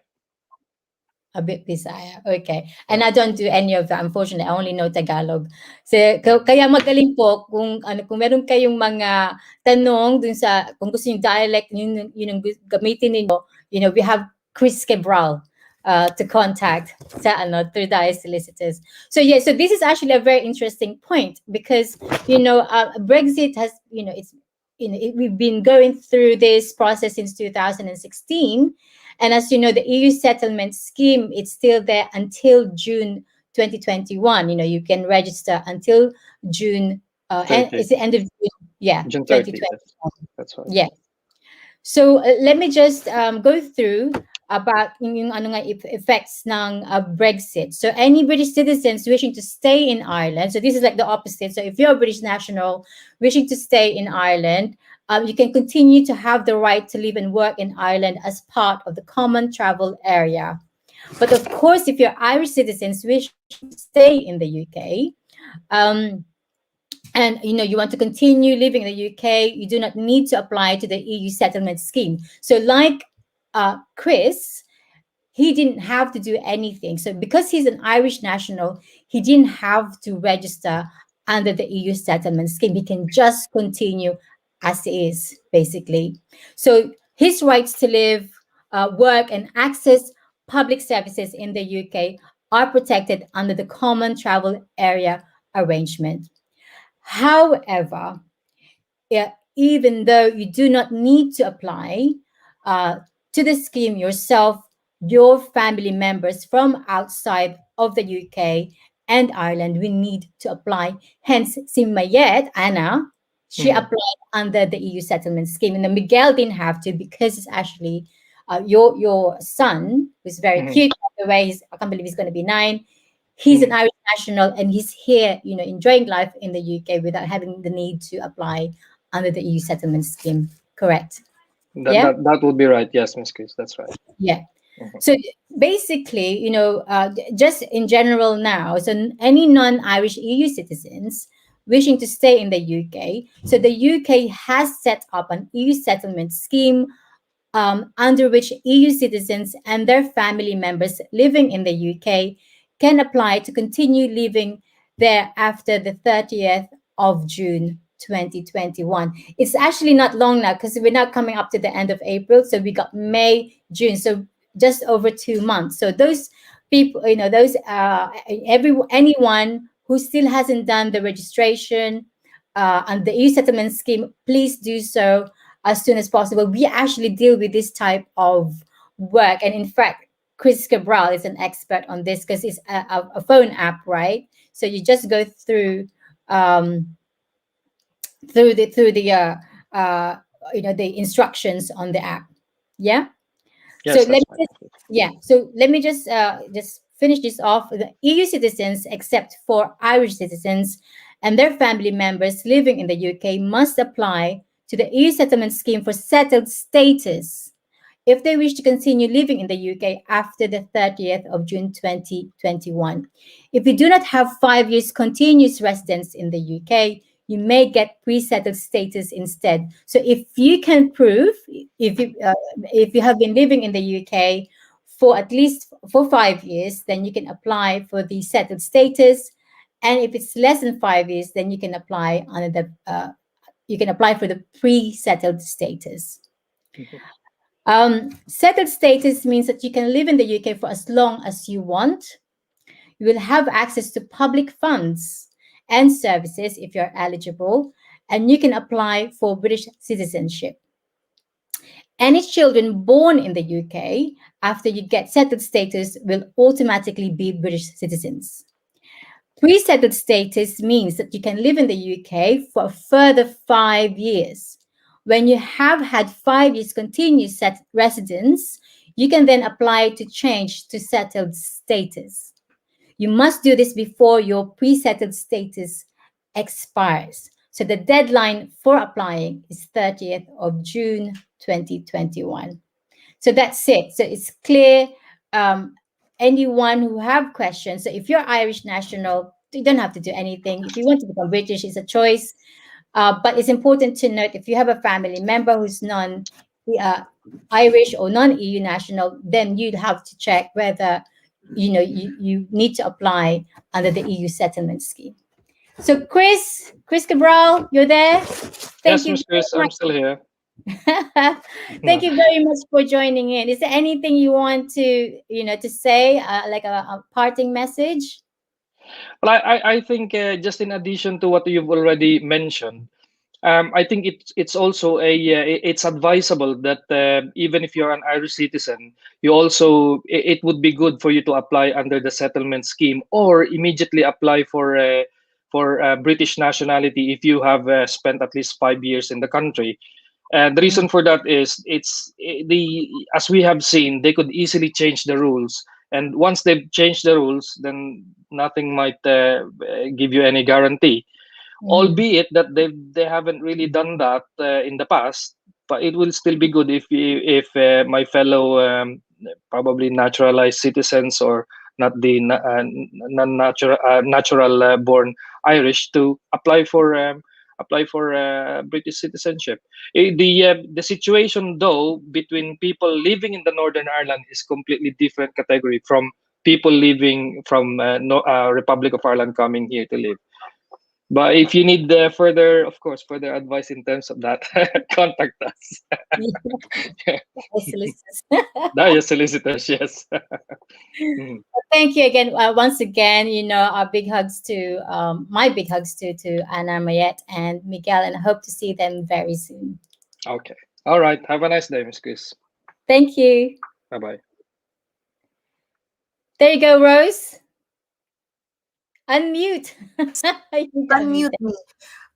A bit Bisaya. Okay. And I don't do any of that. Unfortunately, I only know Tagalog. So, kaya magaling po kung kung meron kayong mga tanong dun sa kung gusto yung dialect yun yung gamitin niyo, we have Chris Quebral to contact sa through Dias Solicitors. So so this is actually a very interesting point because Brexit has it's we've been going through this process since 2016. And as you know, the EU settlement scheme, it's still there until June 2021. You can register until June, and it's the end of June, June 30th. 2021. That's right. Yeah. So let me just go through about yung effects ng Brexit. So any British citizens wishing to stay in Ireland, so this is like the opposite. So if you're a British national wishing to stay in Ireland, you can continue to have the right to live and work in Ireland as part of the common travel area. But of course, if you're Irish citizens wishing to stay in the UK, and you want to continue living in the UK, you do not need to apply to the EU settlement scheme. So like Chris, he didn't have to do anything. So because he's an Irish national, he didn't have to register under the EU settlement scheme. He can just continue as is, basically. So his rights to live, work, and access public services in the UK are protected under the Common Travel Area Arrangement. However, even though you do not need to apply to the scheme yourself, your family members from outside of the UK and Ireland will need to apply. Hence, si Mayet, Anna, she applied under the EU settlement scheme. And then Miguel didn't have to because it's actually your son, who's very cute, by the way, I can't believe he's going to be 9. He's an Irish national and he's here, enjoying life in the UK without having the need to apply under the EU settlement scheme. Correct? That would be right. Yes, Ms. Chris, that's right. Yeah. So basically, just in general now, so any non-Irish EU citizens wishing to stay in the UK, so the UK has set up an EU settlement scheme under which EU citizens and their family members living in the UK can apply to continue living there after the 30th of June 2021. It's actually not long now because we're now coming up to the end of April. So we got May, June, so just over 2 months. So those people, anyone who still hasn't done the registration on the EU settlement scheme, please do so as soon as possible. We actually deal with this type of work. And in fact, Chris Quebral is an expert on this because it's a phone app, right? So you just go through the instructions on the app. Yeah. Yes, So let me just finish this off. The EU citizens, except for Irish citizens and their family members living in the UK, must apply to the EU settlement scheme for settled status if they wish to continue living in the UK after the 30th of June 2021. If you do not have 5 years continuous residence in the UK, you may get pre-settled status instead. So if you can prove, if you have been living in the UK for at least 5 years, then you can apply for the settled status. And if it's less than 5 years, then you can apply under for the pre-settled status. Settled status means that you can live in the UK for as long as you want. You will have access to public funds and services if you're eligible, and you can apply for British citizenship. Any children born in the UK after you get settled status will automatically be British citizens. Pre-settled status means that you can live in the UK for a further 5 years. When you have had 5 years continuous residence, you can then apply to change to settled status. You must do this before your pre-settled status expires. So the deadline for applying is 30th of June 2021. So that's it. So it's clear. Anyone who have questions, so if you're Irish national, you don't have to do anything. If you want to become British, it's a choice. But it's important to note if you have a family member who's non-Irish or non-EU national, then you'd have to check whether you need to apply under the EU settlement scheme. So Chris Quebral, you're there. Yes, Thank you Miss Chris, I'm still here. Thank you very much for joining in. Is there anything you want to to say, like a parting message? Well, I think just in addition to what you've already mentioned, I think it's also it's advisable that even if you're an Irish citizen, you also it would be good for you to apply under the settlement scheme or immediately apply for British nationality if you have spent at least 5 years in the country. And the reason for that is as we have seen, they could easily change the rules, and once they've changed the rules, then nothing might give you any guarantee. Albeit that they haven't really done that in the past, but it will still be good if my fellow probably naturalized citizens or not the non-natural natural born Irish to apply for British citizenship. The situation though between people living in the Northern Ireland is completely different category from people living from Republic of Ireland coming here to live. But if you need further advice in terms of that, contact us. Dias Solicitors, yes. Thank you again. Once again, our big hugs to my big hugs to Anna, Mayette, and Miguel, and I hope to see them very soon. Okay. All right. Have a nice day, Miss Chris. Thank you. Bye-bye. There you go, Rose. Unmute. Unmute me.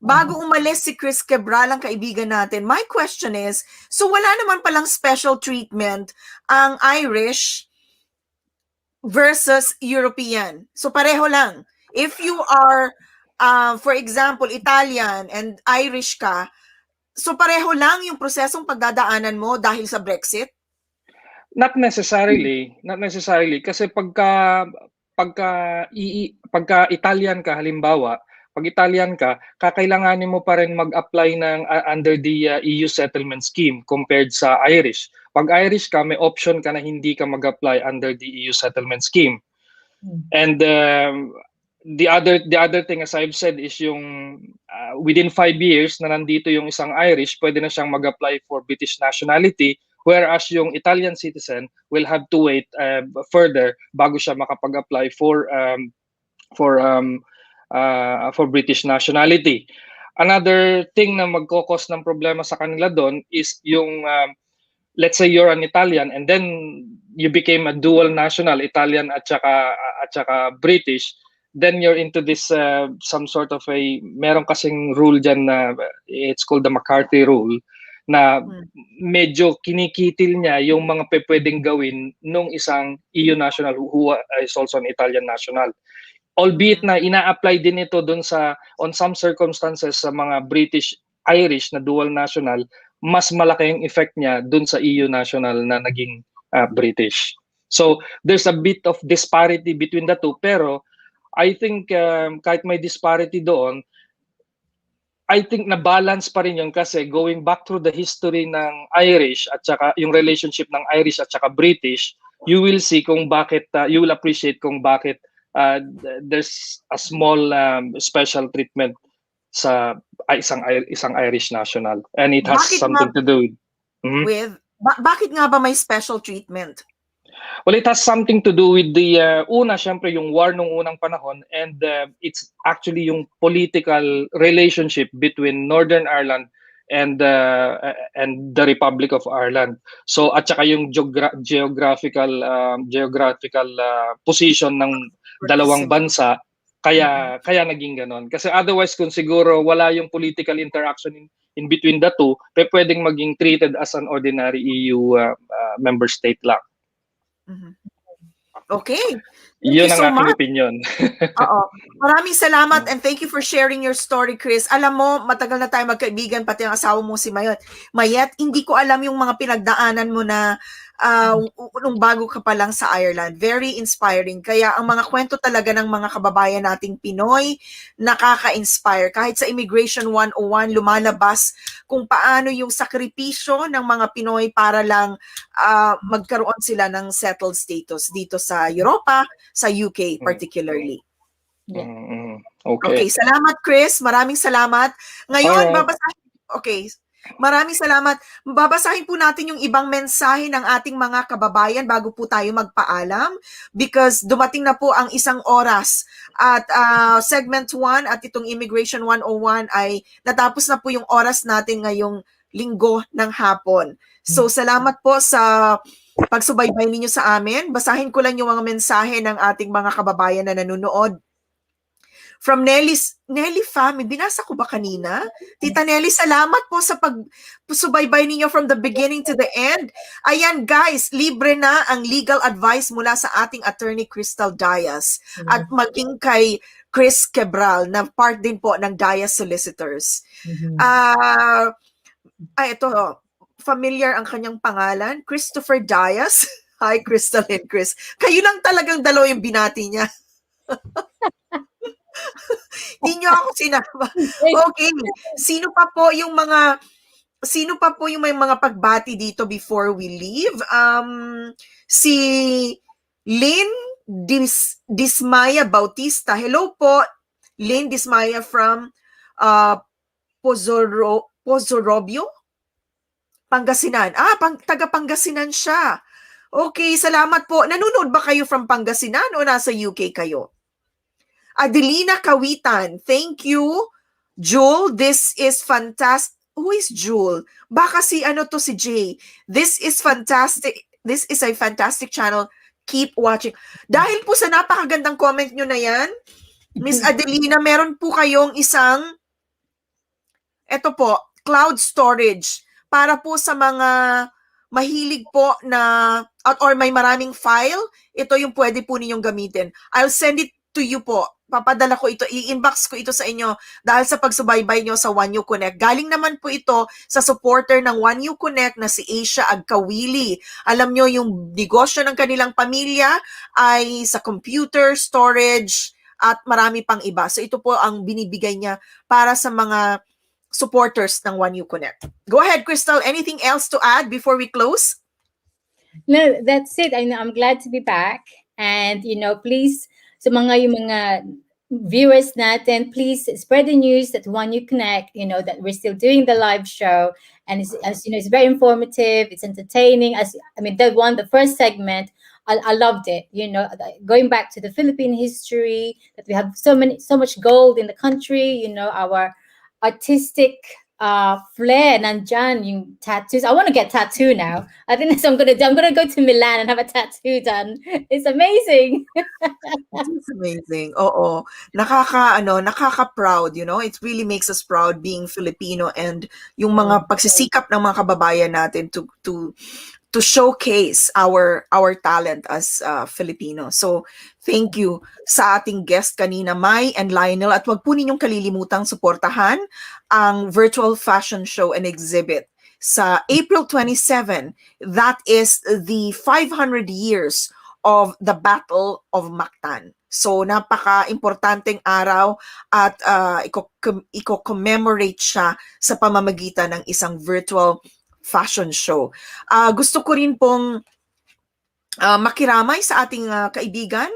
Bago umalis si Chris Quebral, ang kaibigan natin, my question is, so wala naman palang special treatment ang Irish versus European. So pareho lang. If you are, for example, Italian and Irish ka, so pareho lang yung prosesong pagdadaanan mo dahil sa Brexit? Not necessarily. Not necessarily. Kasi pagka Italian ka, halimbawa, pag Italian ka, kakailanganin mo pa rin mag-apply ng under the EU settlement scheme compared sa Irish. Pag Irish ka, may option ka na hindi ka mag-apply under the EU settlement scheme. And the other thing, as I've said, is yung within 5 years na nandito yung isang Irish, pwede na siyang mag-apply for British nationality, whereas yung Italian citizen will have to wait further bago siya makapag-apply for British nationality. Another thing na magkokos ng problema sa kanila doon is yung let's say you're an Italian and then you became a dual national, Italian at saka British, then you're into this some sort of meron kasing rule dyan na it's called the McCarthy rule, na medyo kinikitil niya yung mga pwedeng gawin nung isang EU national who is also an Italian national. Albeit na ina-apply din ito dun on some circumstances sa mga British-Irish na dual national, mas malaki yung effect niya dun sa EU national na naging British. So there's a bit of disparity between the two, pero I think kahit may disparity doon, I think na balance pa rin yun kasi going back through the history ng Irish at saka yung relationship ng Irish at saka British, you will see kung bakit, you will appreciate kung bakit there's a small special treatment sa isang Irish national, and it has something to do with bakit nga ba may special treatment? Well, it has something to do with the syempre yung war nung unang panahon, and it's actually yung political relationship between Northern Ireland and the Republic of Ireland. So at saka yung geographical position ng dalawang bansa, kaya naging ganon. Kasi otherwise kung siguro wala yung political interaction in between the two, pwedeng maging treated as an ordinary EU member state lang. Okay. Yun ang aking opinion. Oo. Maraming salamat and thank you for sharing your story, Chris. Alam mo, matagal na tayo magkaibigan, pati ang asawa mo si Mayette. Mayette, hindi ko alam yung mga pinagdaanan mo na nung bago ka pa lang sa Ireland. Very inspiring. Kaya ang mga kwento talaga ng mga kababayan nating Pinoy, nakaka-inspire. Kahit sa Immigration 101, lumalabas kung paano yung sakripisyo ng mga Pinoy para lang magkaroon sila ng settled status dito sa Europa, sa UK particularly. Yeah. Okay, salamat Chris. Maraming salamat. Ngayon, Alright. Maraming salamat. Babasahin po natin yung ibang mensahe ng ating mga kababayan bago po tayo magpaalam because dumating na po ang 1 oras at segment 1 at itong Immigration 101 ay natapos na po yung oras natin ngayong linggo ng hapon. So salamat po sa pagsubaybay ninyo sa amin. Basahin ko lang yung mga mensahe ng ating mga kababayan na nanonood. From Nelly Family, binasa ko ba kanina? Tita Nelly, salamat po sa pagsubaybay ninyo from the beginning to the end. Ayan guys, libre na ang legal advice mula sa ating attorney Crystal Dias at maging kay Chris Quebral na part din po ng Dias Solicitors. Ito, familiar ang kanyang pangalan, Christopher Dias. Hi Crystal and Chris. Kayo lang talagang dalawa yung binati niya. Hindi nyo ako sinama. Okay. Sino pa po yung may mga pagbati dito before we leave? Si Lynn Dismaya Bautista. Hello po, Lynn Dismaya from Pozorobio, Pangasinan. Taga Pangasinan siya. Okay, salamat po. Nanonood ba kayo from Pangasinan o nasa UK kayo? Adelina Kawitan, thank you. Jewel, this is fantastic. Who is Jewel? Baka si Jay. This is fantastic. This is a fantastic channel. Keep watching. Dahil po sa napakagandang comment nyo na yan, Miss Adelina, meron po kayong isang, cloud storage para po sa mga mahilig po na, or may maraming file, ito yung pwede po ninyong gamitin. I'll send it to you po. Papadala ko ito, i-inbox ko ito sa inyo dahil sa pagsubaybay nyo sa JUANEUKONEK. Galing naman po ito sa supporter ng JUANEUKONEK na si Asia Agkawili. Alam nyo, yung negosyo ng kanilang pamilya ay sa computer, storage, at marami pang iba. So ito po ang binibigay niya para sa mga supporters ng JUANEUKONEK. Go ahead, Crystal. Anything else to add before we close? No, that's it. I'm glad to be back. And, please, sa yung mga viewers natin, please spread the news that JUANEUKONEK, that we're still doing the live show. And it's very informative, it's entertaining. The first segment, I loved it. Going back to the Philippine history, that we have so much gold in the country, our artistic flair, nandyan, yung tattoos. I want to get tattoo now. I think that's what I'm gonna do. I'm gonna go to Milan and have a tattoo done. It's amazing. It's amazing. Oo. Nakaka-proud, It really makes us proud being Filipino and yung mga pagsisikap ng mga kababayan natin to showcase our talent as Filipino. So, thank you sa ating guest kanina, Mye and Lionel. At wag po ninyong kalilimutang suportahan ang virtual fashion show and exhibit sa April 27. That is the 500 years of the Battle of Mactan. So, napaka-importanteng araw at i-commemorate siya sa pamamagitan ng isang virtual fashion show. Gusto ko rin pong makiramay sa ating kaibigan,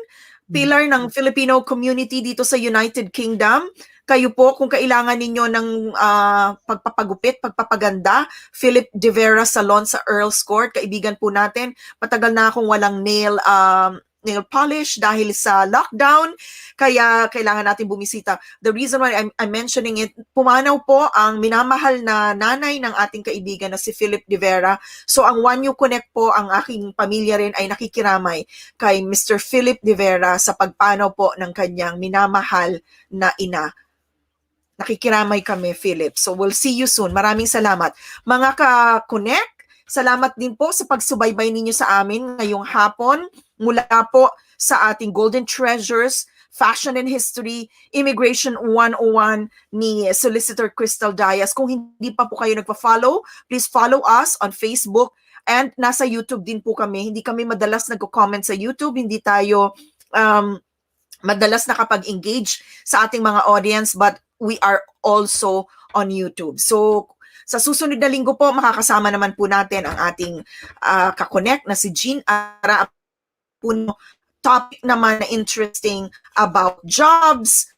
pillar ng Filipino community dito sa United Kingdom. Kayo po, kung kailangan ninyo ng pagpapagupit, pagpapaganda, Philip De Vera Salon sa Earl's Court, kaibigan po natin. Matagal na akong walang nail polish dahil sa lockdown, kaya kailangan natin bumisita. The reason why I'm mentioning it, pumanaw po ang minamahal na nanay ng ating kaibigan na si Philip De Vera. So ang JUANEUKONEK po, ang aking pamilya rin ay nakikiramay kay Mr. Philip De Vera sa pagpanaw po ng kanyang minamahal na ina. Nakikiramay kami, Philip. So we'll see you soon. Maraming salamat. Mga ka-Konek, salamat din po sa pagsubaybay ninyo sa amin ngayong hapon. Mula po sa ating Golden Treasures, Fashion and History, Immigration 101 ni Solicitor Crystal Dias. Kung hindi pa po kayo nagpa-follow, please follow us on Facebook And nasa YouTube din po kami. Hindi kami madalas nagko-comment sa YouTube. Hindi tayo madalas nakapag-engage sa ating mga audience, but we are also on YouTube. So, sa susunod na linggo po, makakasama naman po natin ang ating kakonek na si Jean para po topic naman na interesting about jobs,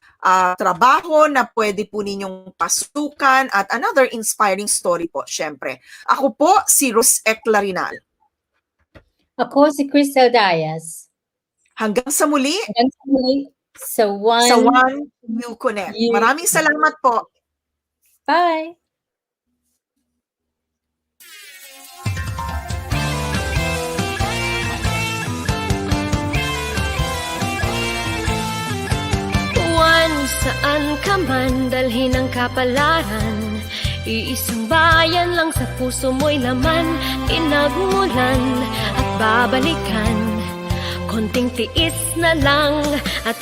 trabaho na pwede po ninyong pasukan, at another inspiring story po, syempre. Ako po, si Rose Eclarinal. Ako si Crystal Dias. Hanggang sa muli, Hanggang sa muli sa sa One. JUANEUKONEK. You- Maraming salamat po. Bye! Juan, saan ka man dalhin ang kapalaran, iisang bayan lang sa puso mo'y laman, pinagmulan at babalikan. Konting tiis na lang at